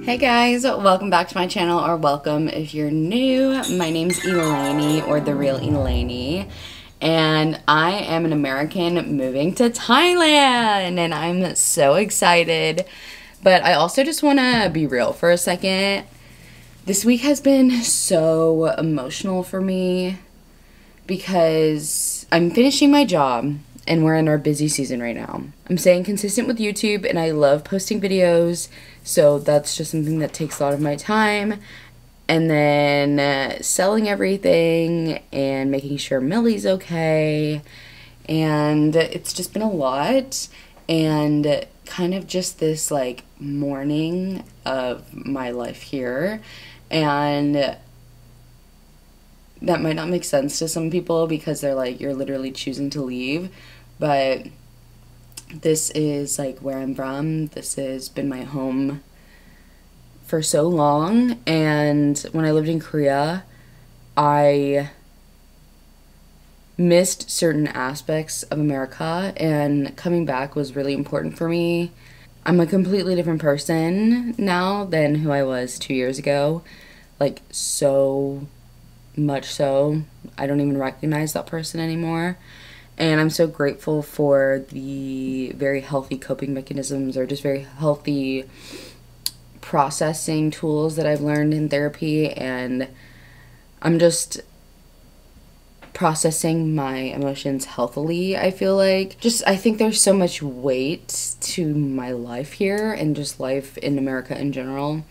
Hey guys, welcome back to my channel, or welcome if you're new. My name's Elaini, or the Real Elaini, and I am an American moving to Thailand, and I'm so excited. But I also just want to be real for a second. This week has been so emotional for me because I'm finishing my job and we're in our busy season right now. I'm staying consistent with YouTube and I love posting videos, so that's just something that takes a lot of my time. And then selling everything and making sure Millie's okay. And it's just been a lot, and kind of just this like mourning of my life here. And that might not make sense to some people because they're like, you're literally choosing to leave. But this is like where I'm from. This has been my home for so long. And when I lived in Korea, I missed certain aspects of America, and coming back was really important for me. I'm a completely different person now than who I was 2 years ago. Like, so much so, I don't even recognize that person anymore. And I'm so grateful for the very healthy coping mechanisms, or just very healthy processing tools that I've learned in therapy. And I'm just processing my emotions healthily, I feel like. I think there's so much weight to my life here, and just life in America in general.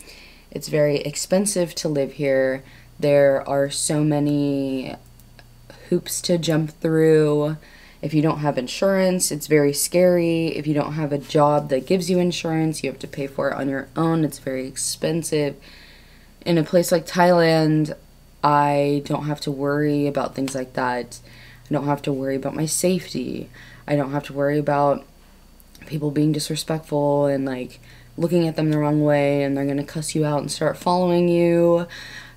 It's very expensive to live here. There are so many hoops to jump through. If you don't have insurance, it's very scary. If you don't have a job that gives you insurance, you have to pay for it on your own. It's very expensive. In a place like Thailand, I don't have to worry about things like that. I don't have to worry about my safety. I don't have to worry about people being disrespectful and like looking at them the wrong way, and they're gonna cuss you out and start following you.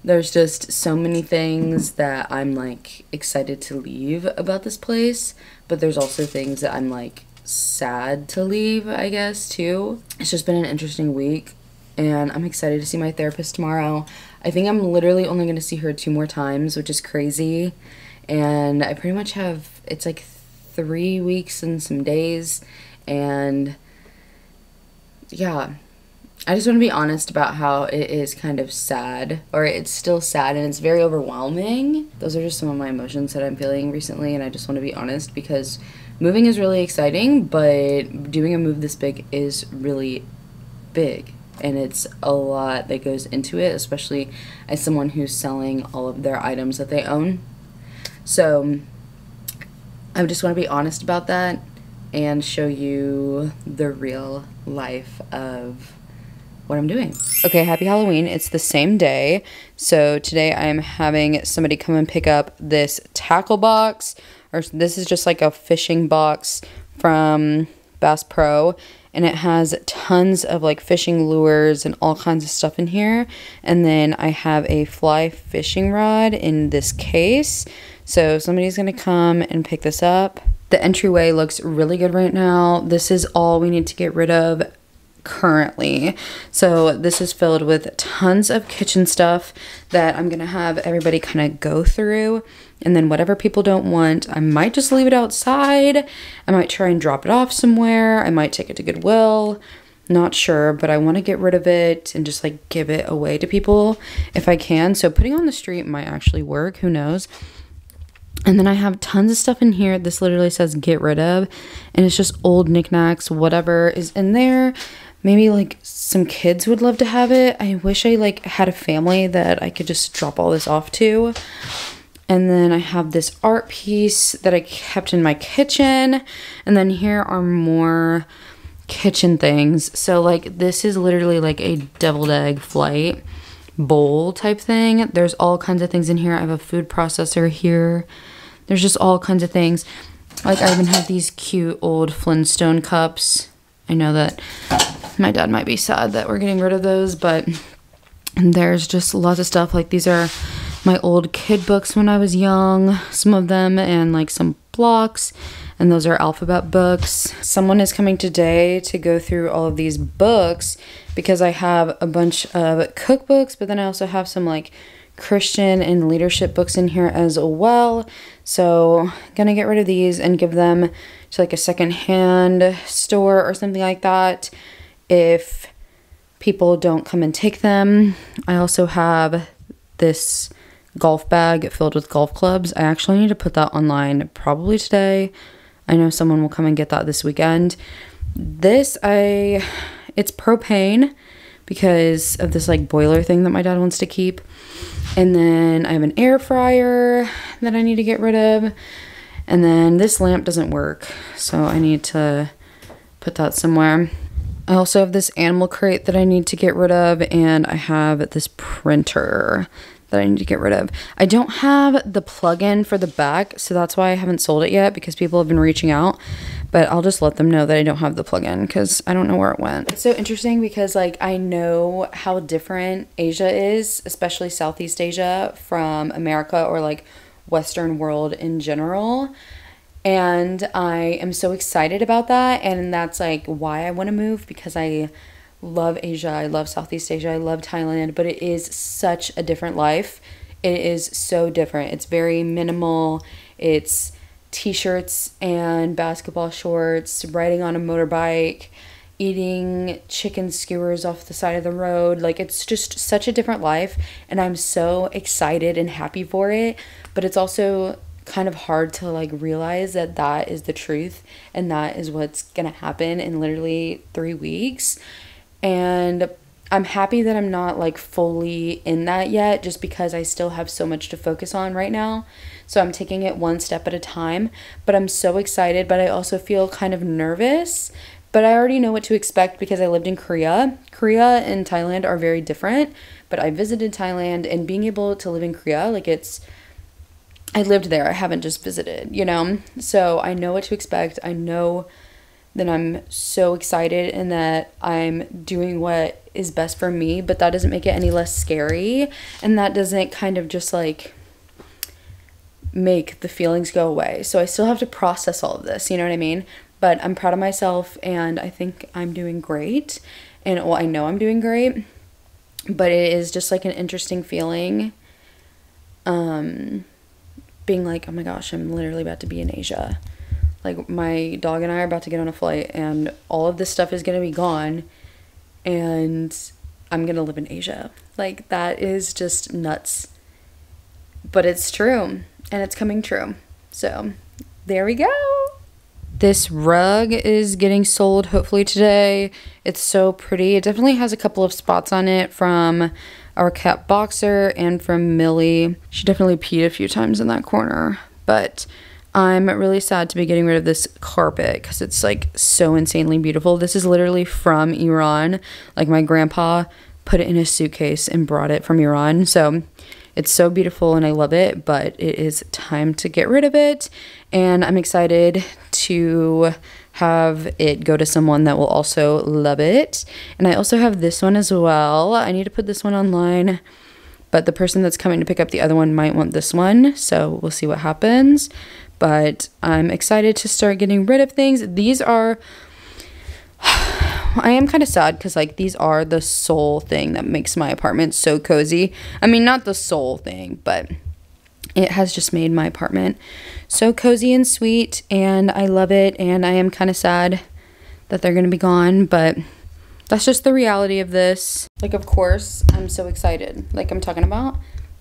There's just so many things that I'm like excited to leave about this place, but there's also things that I'm like sad to leave, I guess, too. It's just been an interesting week, and I'm excited to see my therapist tomorrow. I think I'm literally only going to see her 2 more times, which is crazy. And I pretty much have, it's like 3 weeks and some days. And yeah, I just want to be honest about how it is kind of sad, or it's still sad, and it's very overwhelming. Those are just some of my emotions that I'm feeling recently, and I just want to be honest because moving is really exciting, but doing a move this big is really big. And it's a lot that goes into it, especially as someone who's selling all of their items that they own. So I just want to be honest about that and show you the real life of what I'm doing. Okay, happy Halloween. It's the same day. So today I'm having somebody come and pick up this tackle box, or this is just like a fishing box from Bass Pro. And it has tons of like fishing lures and all kinds of stuff in here. And then I have a fly fishing rod in this case. So somebody's gonna come and pick this up. The entryway looks really good right now. This is all we need to get rid of currently. So this is filled with tons of kitchen stuff that I'm gonna have everybody kind of go through, and then whatever people don't want, I might just leave it outside. I might try and drop it off somewhere. I might take it to Goodwill, not sure, but I want to get rid of it and just like give it away to people if I can. So putting on the street might actually work, who knows. And then I have tons of stuff in here. This literally says get rid of, and it's just old knickknacks, whatever is in there. Maybe like some kids would love to have it. I wish I like had a family that I could just drop all this off to. And then I have this art piece that I kept in my kitchen. And then here are more kitchen things. So like this is literally like a deviled egg flight bowl type thing. There's all kinds of things in here. I have a food processor here. There's just all kinds of things. Like I even have these cute old Flintstone cups. I know that my dad might be sad that we're getting rid of those, but there's just lots of stuff. Like these are my old kid books when I was young, some of them, and like some blocks, and those are alphabet books. Someone is coming today to go through all of these books because I have a bunch of cookbooks, but then I also have some like Christian and leadership books in here as well. So gonna get rid of these and give them to like a secondhand store or something like that if people don't come and take them. I also have this golf bag filled with golf clubs. I actually need to put that online probably today. I know someone will come and get that this weekend. It's propane because of this like boiler thing that my dad wants to keep. And then I have an air fryer that I need to get rid of. And then this lamp doesn't work, so I need to put that somewhere. I also have this animal crate that I need to get rid of, and I have this printer that I need to get rid of. I don't have the plug-in for the back, so that's why I haven't sold it yet, because people have been reaching out. But I'll just let them know that I don't have the plug-in because I don't know where it went. It's so interesting because like I know how different Asia is, especially Southeast Asia, from America or like Western world in general. And I am so excited about that, and that's like why I want to move, because I love Asia, I love Southeast Asia, I love Thailand, but it is such a different life. It is so different. It's very minimal. It's t-shirts and basketball shorts, riding on a motorbike, eating chicken skewers off the side of the road. Like, it's just such a different life, and I'm so excited and happy for it. But it's also kind of hard to like realize that that is the truth and that is what's gonna happen in literally 3 weeks. And I'm happy that I'm not like fully in that yet, just because I still have so much to focus on right now. So I'm taking it one step at a time, but I'm so excited. But I also feel kind of nervous, but I already know what to expect because I lived in Korea. Korea and Thailand are very different, but I visited Thailand, and being able to live in Korea, like I lived there. I haven't just visited, you know? So I know what to expect. I know that I'm so excited and that I'm doing what is best for me, but that doesn't make it any less scary. And that doesn't kind of just like make the feelings go away. So I still have to process all of this, you know what I mean? But I'm proud of myself, and I think I'm doing great. And well, I know I'm doing great, but it is just like an interesting feeling. Being like, oh my gosh, I'm literally about to be in Asia. Like, my dog and I are about to get on a flight, and all of this stuff is going to be gone, and I'm going to live in Asia. Like, that is just nuts. But it's true, and it's coming true. So, there we go. This rug is getting sold hopefully today. It's so pretty. It definitely has a couple of spots on it from our cat Boxer and from Millie. She definitely peed a few times in that corner, but I'm really sad to be getting rid of this carpet because it's like so insanely beautiful. This is literally from Iran. Like, my grandpa put it in a suitcase and brought it from Iran. So it's so beautiful and I love it, but it is time to get rid of it. And I'm excited to have it go to someone that will also love it. And I also have this one as well. I need to put this one online, but the person that's coming to pick up the other one might want this one. So we'll see what happens. But I'm excited to start getting rid of things. These are... I am kind of sad because like these are the sole thing that makes my apartment so cozy. I mean, not the sole thing, but it has just made my apartment so cozy and sweet, and I love it. And I am kind of sad that they're gonna be gone, but that's just the reality of this. Like, of course I'm so excited, like I'm talking about,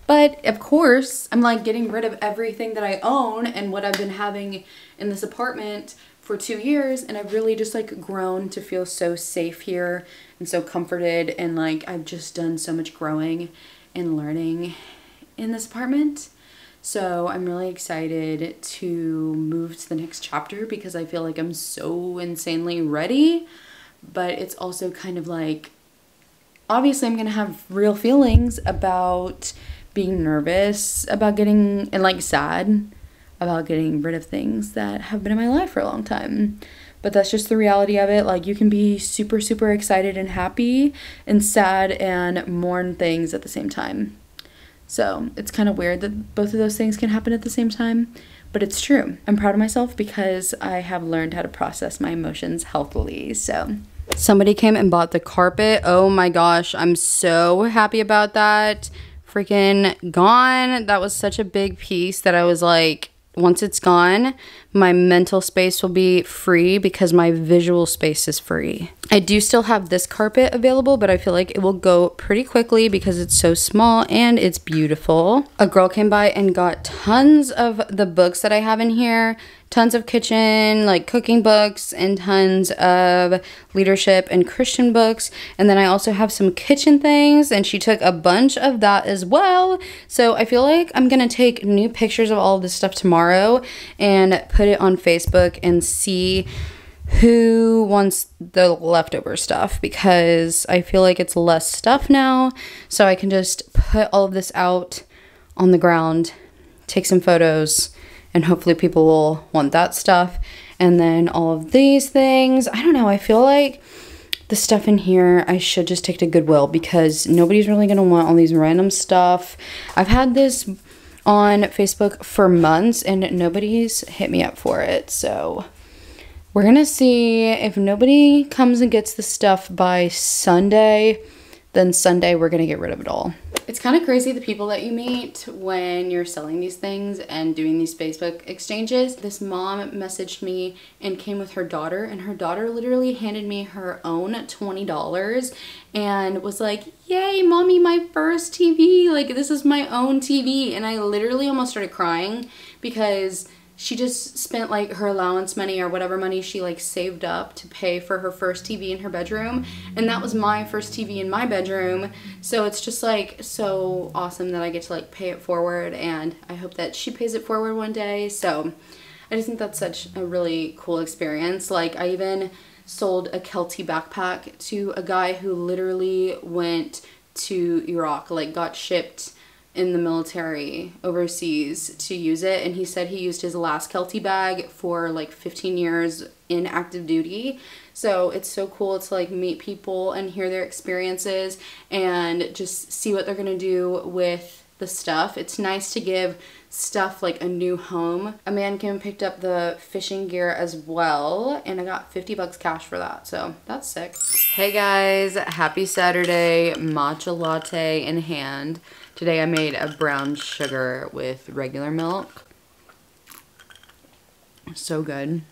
but of course I'm like getting rid of everything that I own and what I've been having in this apartment for 2 years, and I've really just like grown to feel so safe here and so comforted, and like I've just done so much growing and learning in this apartment. So I'm really excited to move to the next chapter because I feel like I'm so insanely ready, but it's also kind of like, obviously I'm gonna have real feelings about being nervous about getting, and like sad about getting rid of things that have been in my life for a long time. But that's just the reality of it. Like, you can be super, super excited and happy and sad and mourn things at the same time. So it's kind of weird that both of those things can happen at the same time. but it's true. I'm proud of myself because I have learned how to process my emotions healthily. So somebody came and bought the carpet. Oh my gosh, I'm so happy about that. Freaking gone. That was such a big piece that I was like, once it's gone, my mental space will be free because my visual space is free. I do still have this carpet available, but I feel like it will go pretty quickly because it's so small and it's beautiful. A girl came by and got tons of the books that I have in here. Tons of kitchen, like cooking books, and tons of leadership and Christian books. And then I also have some kitchen things, and she took a bunch of that as well. So I feel like I'm gonna take new pictures of all of this stuff tomorrow and put it on Facebook and see who wants the leftover stuff, because I feel like it's less stuff now. So I can just put all of this out on the ground, take some photos, and hopefully people will want that stuff. And then all of these things, I don't know, I feel like the stuff in here I should just take to Goodwill because nobody's really gonna want all these random stuff. I've had this on Facebook for months and nobody's hit me up for it. So we're gonna see. If nobody comes and gets the stuff by Sunday, then Sunday we're gonna get rid of it all. It's kind of crazy the people that you meet when you're selling these things and doing these Facebook exchanges. This mom messaged me and came with her daughter, and her daughter literally handed me her own $20 and was like, yay, mommy, my first TV. Like, this is my own TV. And I literally almost started crying because she just spent like her allowance money or whatever money she like saved up to pay for her first TV in her bedroom, and that was my first TV in my bedroom. So it's just like so awesome that I get to like pay it forward, and I hope that she pays it forward one day. So I just think that's such a really cool experience. Like, I even sold a Kelty backpack to a guy who literally went to Iraq, like got shipped in the military overseas to use it, and he said he used his last Kelty bag for like 15 years in active duty. So it's so cool to like meet people and hear their experiences and just see what they're gonna do with the stuff. It's nice to give stuff like a new home. A man came and picked up the fishing gear as well, and I got 50 bucks cash for that, so that's sick. Hey guys, happy Saturday, matcha latte in hand. Today I made a brown sugar with regular milk. So good.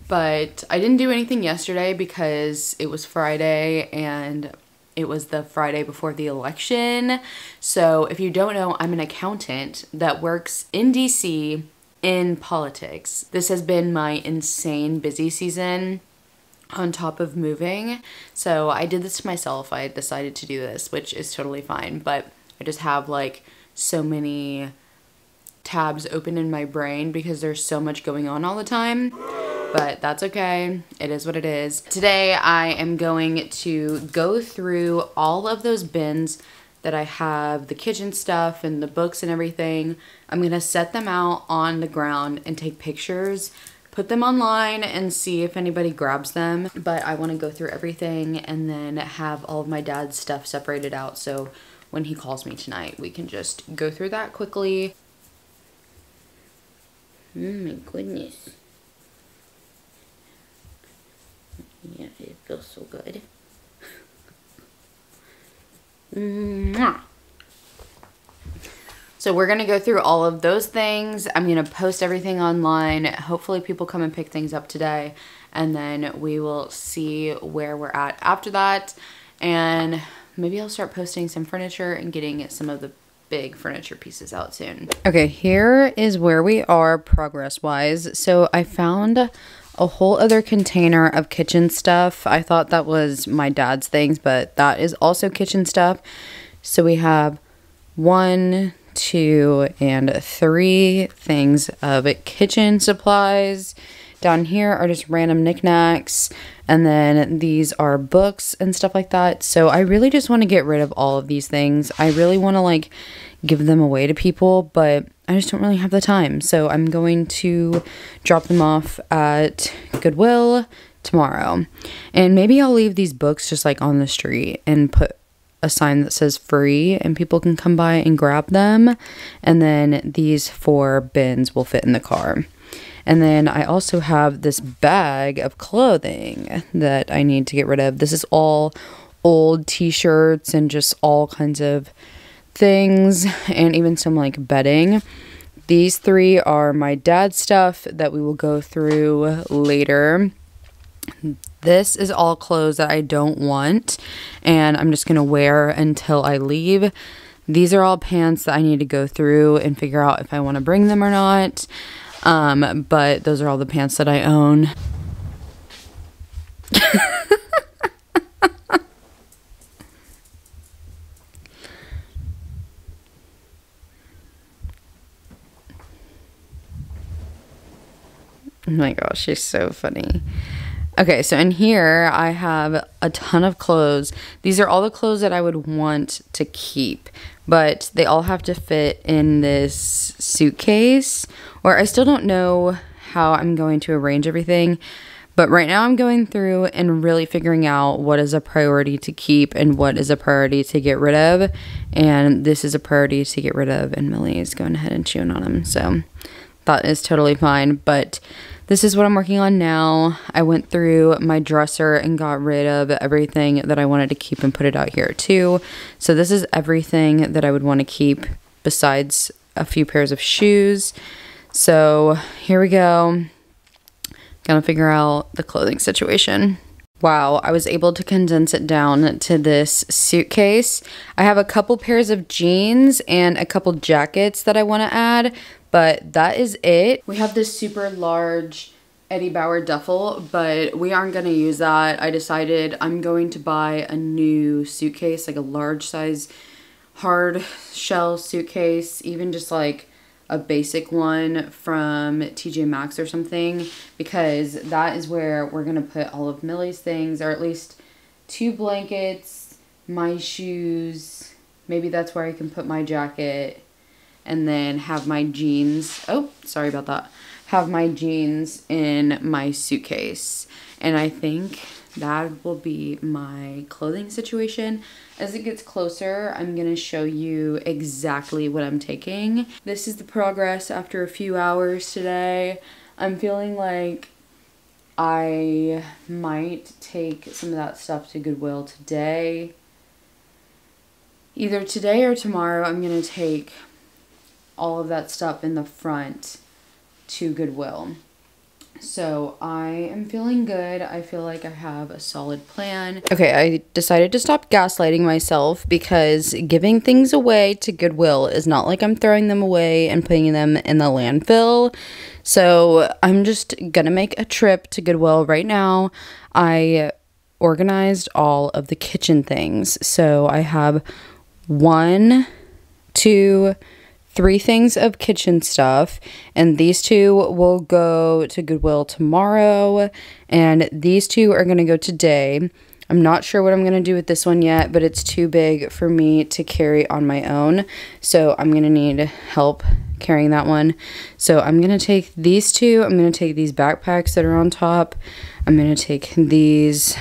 But I didn't do anything yesterday because it was Friday and it was the Friday before the election. So if you don't know, I'm an accountant that works in DC in politics. This has been my insane busy season on top of moving. So I did this to myself. I decided to do this, which is totally fine, but I just have like so many tabs open in my brain because there's so much going on all the time. But that's okay. It is what it is. Today I am going to go through all of those bins that I have, the kitchen stuff and the books and everything. I'm gonna set them out on the ground and take pictures, put them online and see if anybody grabs them. But I wanna go through everything and then have all of my dad's stuff separated out, so when he calls me tonight, we can just go through that quickly. Oh my goodness. Yeah, it feels so good. Mwah. So we're gonna go through all of those things. I'm gonna post everything online. Hopefully people come and pick things up today, and then we will see where we're at after that. And maybe I'll start posting some furniture and getting some of the big furniture pieces out soon. Okay, here is where we are progress-wise. So I found a whole other container of kitchen stuff. I thought that was my dad's things, but that is also kitchen stuff. So we have 1, 2, and 3 things of kitchen supplies. Down here are just random knickknacks, and then these are books and stuff like that. So I really just want to get rid of all of these things. I really want to like give them away to people, but I just don't really have the time. So I'm going to drop them off at Goodwill tomorrow. And maybe I'll leave these books just like on the street and put a sign that says free and people can come by and grab them. And then these 4 bins will fit in the car. And then I also have this bag of clothing that I need to get rid of. This is all old t-shirts and just all kinds of things, and even some like bedding. These 3 are my dad's stuff that we will go through later. This is all clothes that I don't want and I'm just gonna wear until I leave. These are all pants that I need to go through and figure out if I want to bring them or not. But those are all the pants that I own. Oh my gosh, she's so funny. Okay, so in here I have a ton of clothes. These are all the clothes that I would want to keep, but they all have to fit in this suitcase, or I still don't know how I'm going to arrange everything. But right now I'm going through and really figuring out what is a priority to keep and what is a priority to get rid of. And this is a priority to get rid of, and Millie is going ahead and chewing on them, so that is totally fine. But this is what I'm working on now. I went through my dresser and got rid of everything that I wanted to keep and put it out here too. So this is everything that I would want to keep besides a few pairs of shoes. So here we go. Gonna figure out the clothing situation. Wow, I was able to condense it down to this suitcase. I have a couple pairs of jeans and a couple jackets that I want to add, but that is it. We have this super large Eddie Bauer duffel, but we aren't going to use that. I decided I'm going to buy a new suitcase, like a large size hard shell suitcase, even just like a basic one from TJ Maxx or something, because that is where we're going to put all of Millie's things, or at least 2 blankets, my shoes, maybe that's where I can put my jacket, and then have my jeans, oh, sorry about that, have my jeans in my suitcase. And I think that will be my clothing situation. As it gets closer, I'm gonna show you exactly what I'm taking. This is the progress after a few hours today. I'm feeling like I might take some of that stuff to Goodwill today. Either today or tomorrow, I'm gonna take all of that stuff in the front to Goodwill. So I am feeling good. I feel like I have a solid plan. Okay, I decided to stop gaslighting myself, because giving things away to Goodwill is not like I'm throwing them away and putting them in the landfill. So I'm just gonna make a trip to Goodwill right now. I organized all of the kitchen things. So I have 1, 2, 3 things of kitchen stuff, and these 2 will go to Goodwill tomorrow, and these 2 are going to go today. I'm not sure what I'm going to do with this one yet, but it's too big for me to carry on my own, so I'm going to need help carrying that one. So I'm going to take these 2, I'm going to take these backpacks that are on top, I'm going to take these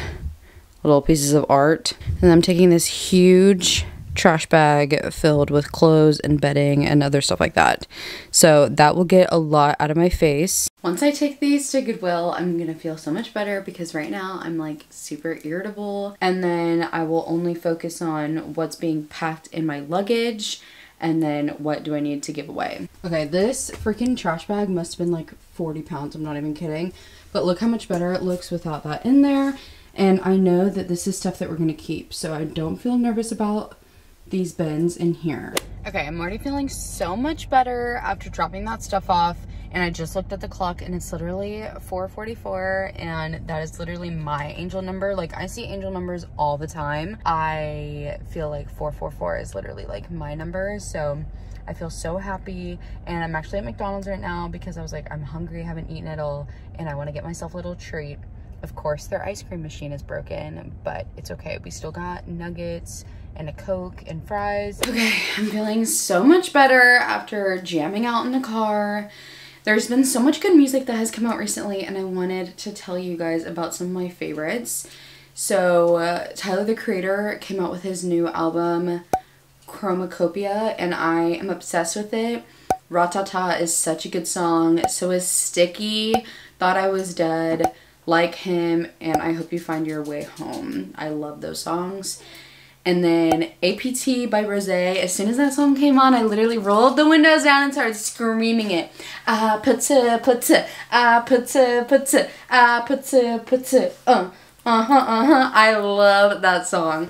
little pieces of art, and I'm taking this huge trash bag filled with clothes and bedding and other stuff like that. So that will get a lot out of my face. Once I take these to Goodwill, I'm gonna feel so much better, because right now I'm like super irritable, and then I will only focus on what's being packed in my luggage and then what do I need to give away. Okay, this freaking trash bag must have been like 40 pounds, I'm not even kidding, but look how much better it looks without that in there. And I know that this is stuff that we're gonna keep, so I don't feel nervous about these bins in here. Okay, I'm already feeling so much better after dropping that stuff off, and I just looked at the clock and it's literally 4:44, and that is literally my angel number. Like, I see angel numbers all the time. I feel like 444 is literally like my number, so I feel so happy. And I'm actually at McDonald's right now because I was like, I'm hungry, I haven't eaten at all, and I want to get myself a little treat. Of course, their ice cream machine is broken, but it's okay. We still got nuggets and a Coke and fries. Okay, I'm feeling so much better after jamming out in the car. There's been so much good music that has come out recently, and I wanted to tell you guys about some of my favorites. So Tyler the Creator came out with his new album Chromacopia, and I am obsessed with it. Ratata is such a good song. So is Sticky, Thought I Was Dead, Like Him, and I Hope You Find Your Way Home. I love those songs. And then APT by Rosé. As soon as that song came on, I literally rolled the windows down and started screaming it. I love that song.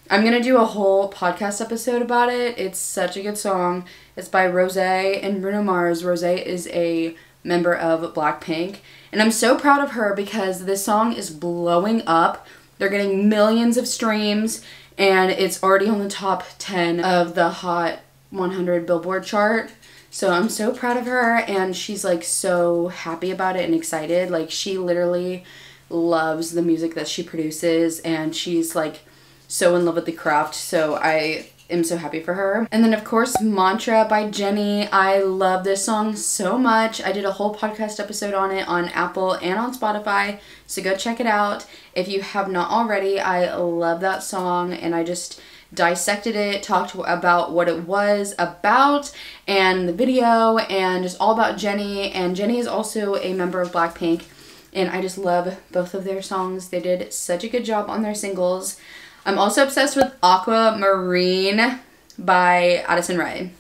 I'm gonna do a whole podcast episode about it. It's such a good song. It's by Rosé and Bruno Mars. Rosé is a member of Blackpink. And I'm so proud of her because this song is blowing up. They're getting millions of streams. And it's already on the top 10 of the Hot 100 Billboard chart. So I'm so proud of her, and she's like so happy about it and excited. Like, she literally loves the music that she produces, and she's like so in love with the craft. So I am so happy for her. And then of course Mantra by Jennie. I love this song so much. I did a whole podcast episode on it on Apple and on Spotify, so go check it out if you have not already. I love that song, and I just dissected it, talked about what it was about and the video, and just all about Jennie. And Jennie is also a member of Blackpink, and I just love both of their songs. They did such a good job on their singles. I'm also obsessed with Aquamarine by Addison Rae.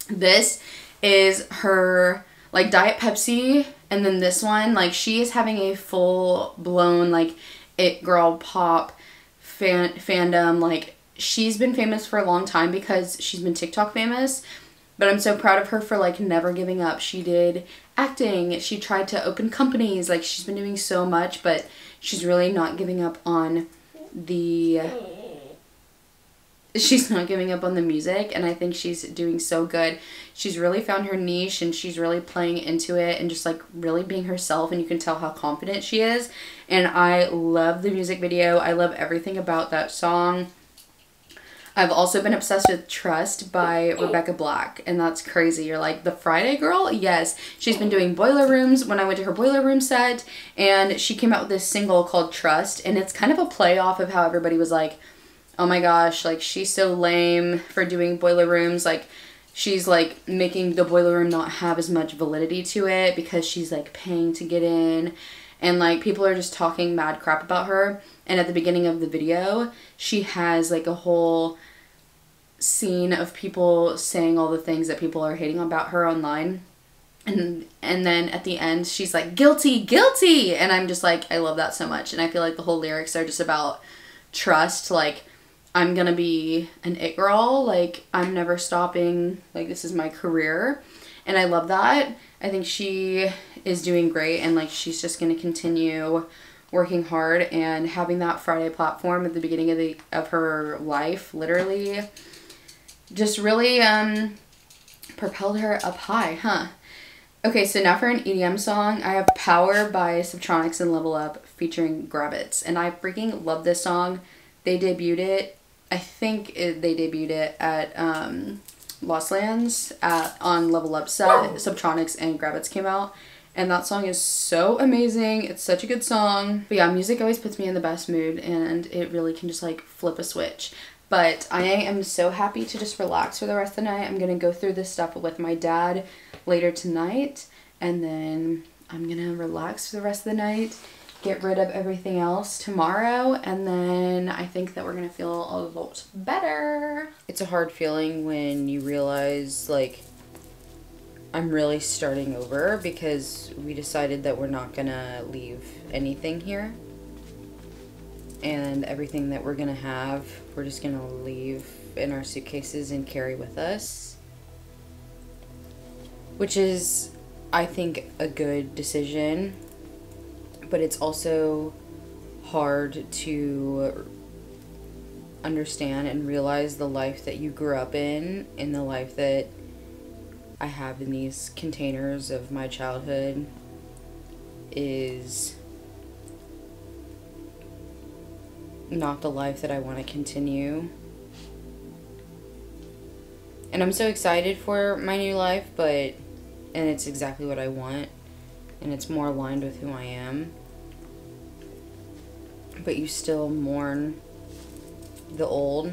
This is her like Diet Pepsi, and then this one, like, she is having a full-blown like it girl pop fandom. Like, she's been famous for a long time because she's been TikTok famous, but I'm so proud of her for like never giving up. She did acting, she tried to open companies, like she's been doing so much, but she's really not giving up on the music, and I think she's doing so good. She's really found her niche, and she's really playing into it and just like really being herself, and you can tell how confident she is. And I love the music video. I love everything about that song. I've also been obsessed with Trust by Rebecca Black, and that's crazy. You're like, the Friday girl? Yes. She's been doing Boiler Rooms when I went to her Boiler Room set, and she came out with this single called Trust, and it's kind of a play off of how everybody was like, oh my gosh, like, she's so lame for doing Boiler Rooms. Like, she's like making the Boiler Room not have as much validity to it because she's like paying to get in, and like people are just talking mad crap about her. And at the beginning of the video, she has like a whole scene of people saying all the things that people are hating about her online, and then at the end she's like, guilty, guilty, and I'm just like, I love that so much. And I feel like the whole lyrics are just about trust. Like, I'm gonna be an it girl, like, I'm never stopping, like, this is my career, and I love that. I think she is doing great, and like she's just gonna continue working hard, and having that Friday platform at the beginning of her life literally just really propelled her up high, huh? Okay, so now for an EDM song, I have Power by Subtronics and Level Up featuring Grabbits, and I freaking love this song. They debuted it, I think they debuted it at Lost Lands on Level Up set. Subtronics and Grabbits came out, and that song is so amazing. It's such a good song. But yeah, music always puts me in the best mood, and it really can just like flip a switch. But I am so happy to just relax for the rest of the night. I'm going to go through this stuff with my dad later tonight, and then I'm going to relax for the rest of the night, get rid of everything else tomorrow, and then I think that we're going to feel a lot better. It's a hard feeling when you realize, like, I'm really starting over because we decided that we're not going to leave anything here. And everything that we're gonna have, we're just gonna leave in our suitcases and carry with us. Which is, I think, a good decision. But it's also hard to understand and realize the life that you grew up in, and the life that I have in these containers of my childhood is not the life that I want to continue. And I'm so excited for my new life, and it's exactly what I want, and it's more aligned with who I am. but you still mourn the old.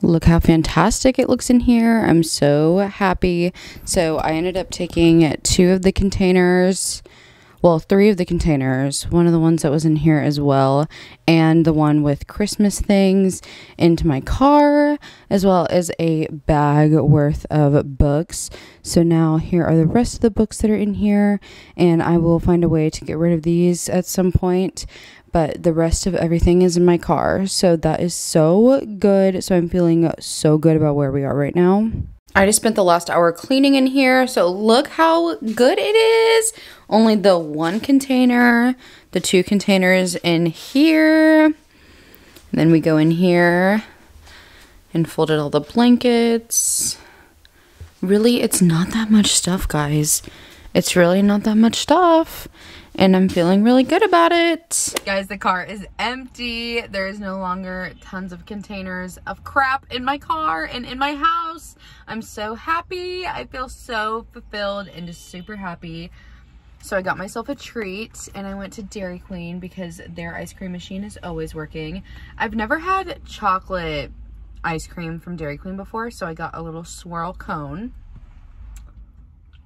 Look how fantastic it looks in here. I'm so happy. So I ended up taking 2 of the containers, well, 3 of the containers, one of the ones that was in here as well, and the one with Christmas things into my car, as well as a bag worth of books. So now here are the rest of the books that are in here, and I will find a way to get rid of these at some point. But the rest of everything is in my car. So that is so good. So I'm feeling so good about where we are right now. I just spent the last hour cleaning in here. So look how good it is. Only the 1 container, the 2 containers in here. And then we go in here and folded all the blankets. Really, it's not that much stuff, guys. It's really not that much stuff. And I'm feeling really good about it. Guys, the car is empty. There is no longer tons of containers of crap in my car and in my house. I'm so happy. I feel so fulfilled and just super happy. So I got myself a treat and I went to Dairy Queen because their ice cream machine is always working. I've never had chocolate ice cream from Dairy Queen before, so I got a little swirl cone.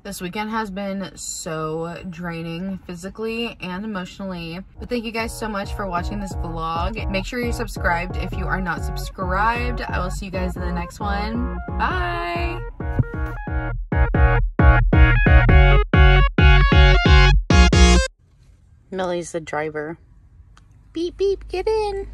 This weekend has been so draining physically and emotionally. But thank you guys so much for watching this vlog. Make sure you're subscribed if you are not subscribed. I will see you guys in the next one. Bye! Millie's the driver. Beep, beep, get in.